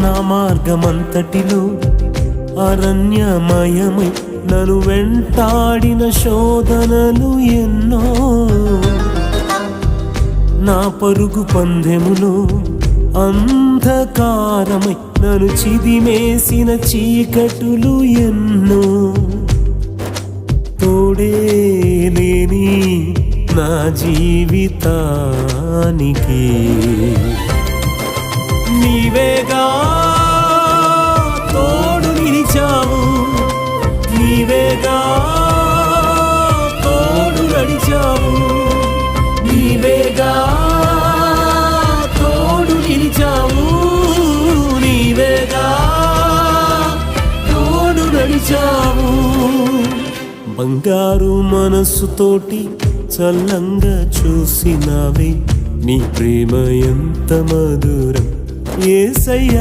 నా మార్గమంతటిలో అరణ్యమయమై నన్ను వెంటాడిన శోధనలు ఎన్నో. నా పరుగు పందెములో అంధకారమై నన్ను చిదిమేసిన చీకటులు ఎన్నో. తోడే లేని నా జీవితానికి నీవేగా తోడు నిలిచావు, నీవేగా తోడు నడిచావు, నీవేగా తోడు నిలిచావు, నీవేగా తోడు నడిచావు. బంగారు మనస్సుతోటి చల్లంగా చూసినావే, నీ ప్రేమ ఎంత మధురం యేసయ్యా.